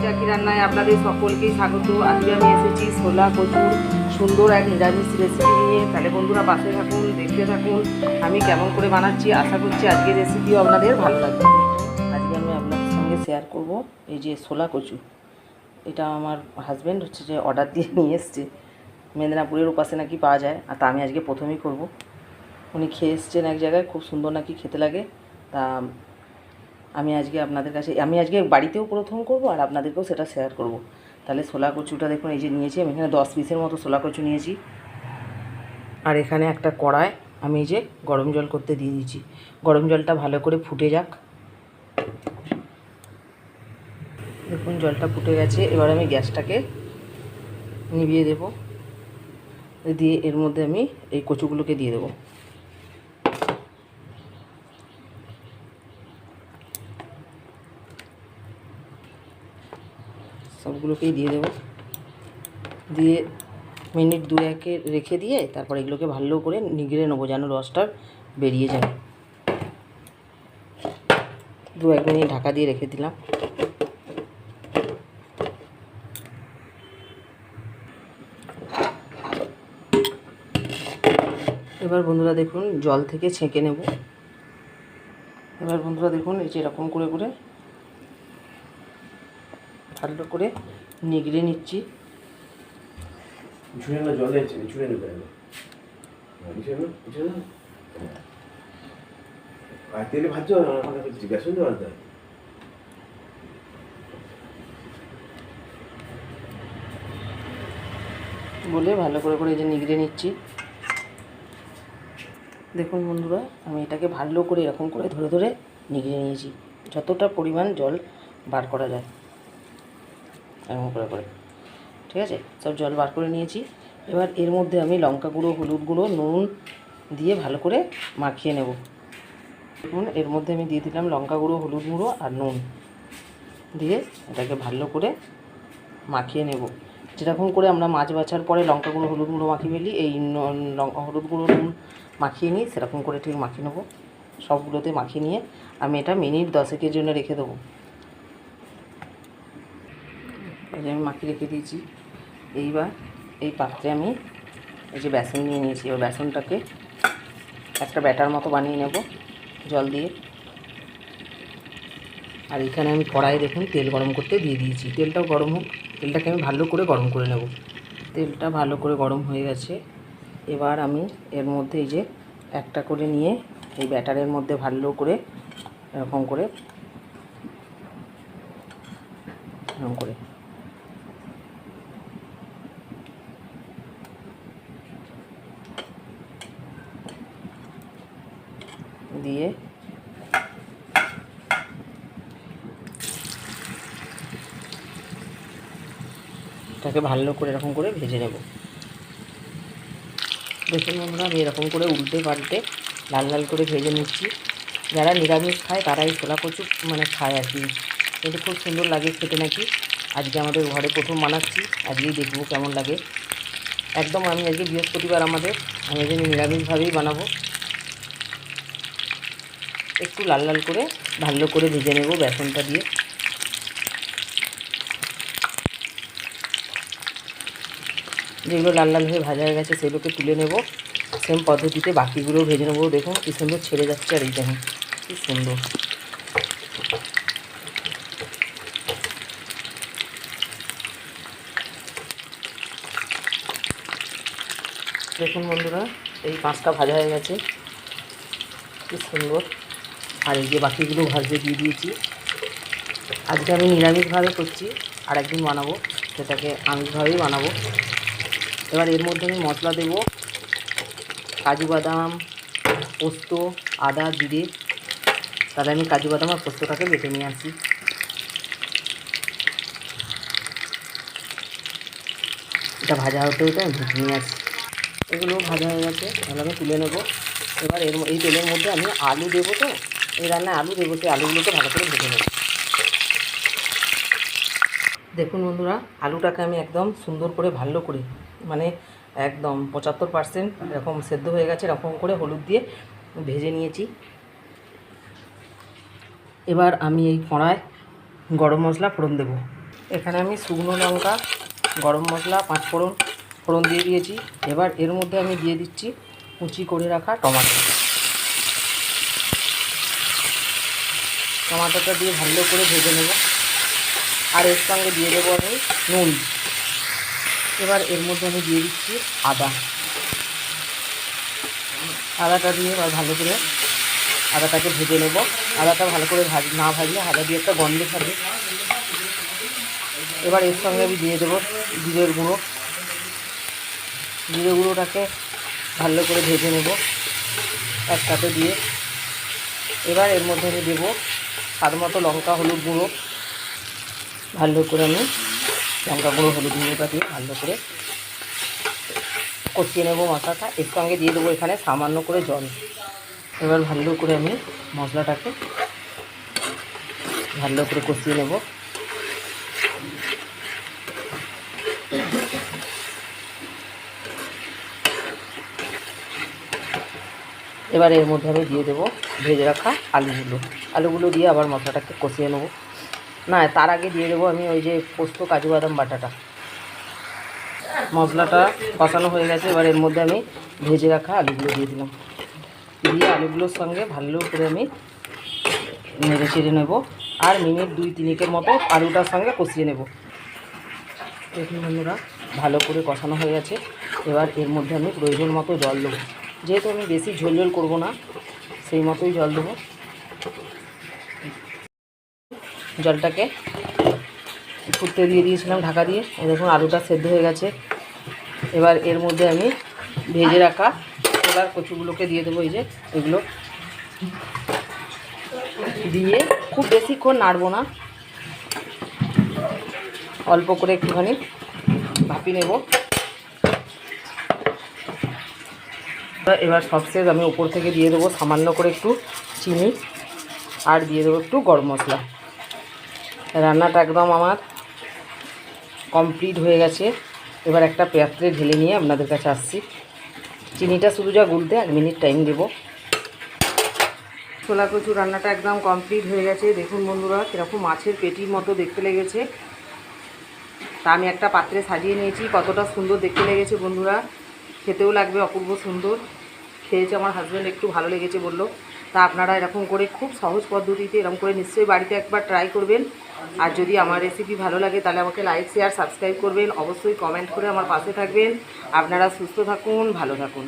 চাকি রান্নায় আপনাদের সকলকেই স্বাগত। আজকে আমি এসেছি ছোলা কচুর সুন্দর এক নিরামিষ রেসিপি নিয়ে। তাহলে বন্ধুরা পাশে থাকুন, দেখতে থাকুন আমি কেমন করে বানাচ্ছি। আশা করছি আজকের রেসিপিও আপনাদের ভালো লাগবে। আজকে আমি আপনাদের সঙ্গে শেয়ার করব এই যে ছোলা কচু। এটা আমার হাজব্যান্ড হচ্ছে যে অর্ডার দিয়ে নিয়ে এসছে, মেদিনীপুরের ওপাশে নাকি পাওয়া যায়। আর তা আমি আজকে প্রথমেই করব। উনি খেয়ে এসছেন এক জায়গায়, খুব সুন্দর নাকি খেতে লাগে। তা আমি আজকে বাড়িতেও প্রথম করব আর আপনাদেরকেও সেটা শেয়ার করব। তাহলে ছোলা কচুটা দেখুন, এই যে নিয়েছি আমি এখানে 10 পিসের মতো ছোলা কচু নিয়েছি। আর এখানে একটা কড়ায় আমি এই যে গরম জল করতে দিয়ে দিয়েছি। গরম জলটা ভালো করে ফুটে যাক। দেখুন জলটা ফুটে গেছে। এবার আমি গ্যাসটাকে নিভিয়ে দেব, দিয়ে এর মধ্যে আমি এই কচুগুলোকে দিয়ে দেবো। সবগুলোকেই দিয়ে দেবো, দিয়ে মিনিট 2-1 রেখে দিয়ে তারপর এগুলোকে ভালো করে নিগড়ে নেবো, যেন রসটা বেরিয়ে যায়। 2-1 মিনিট ঢাকা দিয়ে রেখে দিলাম। এবার বন্ধুরা দেখুন জল থেকে ছেঁকে নেব। এবার বন্ধুরা দেখুন এই যে এরকম করে করে ভালো করে নিগড়ে নিচ্ছি। তেলে ভাজছো বেসন দেওয়া বলে ভালো করে করে এই যে নিগড়ে নিচ্ছি। দেখুন বন্ধুরা আমি এটাকে ভালো করে এরকম করে ধরে ধরে নিগড়ে নিয়েছি, যতটা পরিমাণ জল বার করা যায় এরকম করে করে। ঠিক আছে, সব জল বার করে নিয়েছি। এবার এর মধ্যে আমি লঙ্কা গুঁড়ো, হলুদ গুঁড়ো, নুন দিয়ে ভালো করে মাখিয়ে নেব। দেখুন এর মধ্যে আমি দিয়ে দিলাম লঙ্কা গুঁড়ো, হলুদ গুঁড়ো আর নুন দিয়ে এটাকে ভালো করে মাখিয়ে নেব। যেরকম করে আমরা মাছ বাছার পরে লঙ্কা গুঁড়ো, হলুদ গুঁড়ো মাখিয়ে ফেলি, এই হলুদ গুঁড়ো, নুন মাখিয়ে নিই, সেরকম করে ঠিক মাখিয়ে নেব। সবগুলোতে মাখিয়ে নিয়ে আমি এটা মিনিট 10-এর জন্য রেখে দেবো। এই যে আমি মাখিয়ে রেখে দিয়েছি। এইবার এই পাত্রে আমি এই যে বেসন নিয়ে নিয়েছি, ওই বেসনটাকে একটা ব্যাটার মতো বানিয়ে নেব জল দিয়ে। আর এখানে আমি কড়াই দেখুন তেল গরম করতে দিয়ে দিয়েছি। তেলটাও গরম হোক, তেলটাকে আমি ভালো করে গরম করে নেব। তেলটা ভালো করে গরম হয়ে গেছে। এবার আমি এর মধ্যে এই যে একটা করে নিয়ে এই ব্যাটারের মধ্যে ভালো করে এরকম করে দিয়ে এটাকে ভালো করে এরকম করে ভেজে নেব। দেখুন বন্ধুরা আমি এরকম করে উল্টে পাল্টে লাল লাল করে ভেজে নিচ্ছি। যারা নিরামিষ খায় তারাই ছোলা কচু খায় আর কি, কিন্তু খুব সুন্দর লাগে খেতে নাকি। আজকে আমাদের ঘরে প্রথম বানাচ্ছি, আজকেই দেখবো কেমন লাগে। একদম আমি আজকে বৃহস্পতিবার আমি আজকে নিরামিষভাবেই বানাবো। একটু লাল লাল করে ভালো করে ভেজে নেব বেসনটা দিয়ে। যেগুলো লাল লাল হয়ে ভাজা হয়ে গেছে সেগুলোকে তুলে নেব। সেম পদ্ধতিতে বাকিগুলোও ভেজে নেবো। দেখুন কী সুন্দর ছেড়ে যাচ্ছে, আর এই দেখুন কী সুন্দর। দেখুন বন্ধুরা এই 5টা ভাজা হয়ে গেছে, কী সুন্দর। আর এই যে বাকিগুলো ভাজতে দিয়ে দিয়েছি। আজকে আমি নিরামিষভাবে করছি, আর একদিন বানাবো সেটাকে আমিষভাবেই বানাবো। এবার এর মধ্যে আমি মশলা দেব কাজু বাদাম, পোস্ত, আদা, জিরে। তাহলে আমি কাজু বাদাম আর পোস্তটাকে বেটে নিয়ে আসি। এটা ভাজা হতে হতে আমি ভেজে নিয়ে আসি। এগুলো ভাজা হয়ে গেছে, তাহলে আমি তুলে নেব। এবার এই তেলের মধ্যে আমি আলু দেবো, তো এই রান্নায় আলু দেবো, সেই আলুগুলোকে ভালো করে ভেজে নেব। দেখুন বন্ধুরা আলুটাকে আমি একদম সুন্দর করে ভালো করে একদম 75% এরকম সেদ্ধ হয়ে গেছে, এরকম করে হলুদ দিয়ে ভেজে নিয়েছি। এবার আমি এই কড়ায় গরম মশলা ফোড়ন দেব। এখানে আমি শুকনো লঙ্কা, গরম মশলা, 5 ফোড়ন দিয়ে দিয়েছি। এবার এর মধ্যে আমি দিয়ে দিচ্ছি কুচি করে রাখা টমাটোটা দিয়ে ভালো করে ভেজে নেব। আর এর সঙ্গে দিয়ে দেবো আমি নুন। এবার এর মধ্যে আমি দিয়ে দিচ্ছি আদাটা দিয়ে এবার ভালো করে আদাটাকে ভেজে নেব। আদাটা ভালো করে না ভাজলে আদা দিয়ে একটা গন্ধ থাকবে। এবার এর সঙ্গে আমি দিয়ে দেবো জিরের গুঁড়োটাকে ভালো করে ভেজে নেব একসাথে দিয়ে। এবার এর মধ্যে আমি দেবো স্বাদ মতো লঙ্কা, হলুদ গুঁড়ো। ভালো করে আমি লঙ্কা গুঁড়ো, হলুদ গুঁড়োটা দিয়ে ভালো করে কষিয়ে নেব মশলাটা। এর সঙ্গে দিয়ে দেবো এখানে সামান্য করে জল। এবার ভালো করে আমি মশলাটাকে ভালো করে কষিয়ে নেব। এবার এর মধ্যে আমি দিয়ে দেবো ভেজে রাখা আলুগুলো দিয়ে আবার মশলাটাকে কষিয়ে নেব। না, তার আগে দিয়ে দেবো আমি ওই যে পোস্ত, কাজু বাদাম বাটাটা। মশলাটা কষানো হয়ে গেছে। এবার এর মধ্যে আমি ভেজে রাখা আলুগুলো দিয়ে দিলাম। দিয়ে আলুগুলোর সঙ্গে ভালো করে আমি নেড়ে চেড়ে নেব। আর মিনিট 2-3 মতো আলুটার সঙ্গে কষিয়ে নেব। দেখুন বন্ধুরা, ভালো করে কষানো হয়ে গেছে। এবার এর মধ্যে আমি প্রয়োজন মতো জল দেবো। যেহেতু আমি বেশি ঝোল করব না, সেই মতোই জল দেবো। জলটাকে ফুটতে দিয়ে দিয়েছিলাম ঢাকা দিয়ে। দেখুন আলুটা সেদ্ধ হয়ে গেছে। এবার এর মধ্যে আমি ভেজে রাখা ছোলার কচুগুলোকে দিয়ে দেবো। এই যে এগুলো দিয়ে খুব বেশিক্ষণ নাড়বো না, অল্প করে একটুখানি ভাপিয়ে নেব। এবার সবশেষ আমি উপর থেকে দিয়ে দেবো সামান্য করে একটু চিনি, আর দিয়ে দেবো একটু গরম মশলা। রান্নাটা একদম আমার কমপ্লিট হয়ে গেছে। এবার একটা পাত্রে ঢেলে নিয়ে আপনাদের কাছে আসছি। চিনিটা শুধু যা গুলতে 1 মিনিট টাইম দেবো। ছোলা কচু রান্নাটা একদম কমপ্লিট হয়ে গেছে। দেখুন বন্ধুরা, কীরকম মাছের পেটির মতো দেখতে লেগেছে। তা আমি একটা পাত্রে সাজিয়ে নিয়েছি। কতটা সুন্দর দেখতে লেগেছে বন্ধুরা, খেতেও লাগবে অপূর্ব সুন্দর। খেয়েছে আমার হাজব্যান্ড, একটু ভালো লেগেছে বললো। তা আপনারা এরকম করে খুব সহজ পদ্ধতিতে এরকম করে নিশ্চয়ই বাড়িতে একবার ট্রাই করবেন। আর যদি আমার রেসিপি ভালো লাগে তাহলে আমাকে লাইক, শেয়ার, সাবস্ক্রাইব করবেন। অবশ্যই কমেন্ট করে আমার পাশে থাকবেন। আপনারা সুস্থ থাকুন, ভালো থাকুন।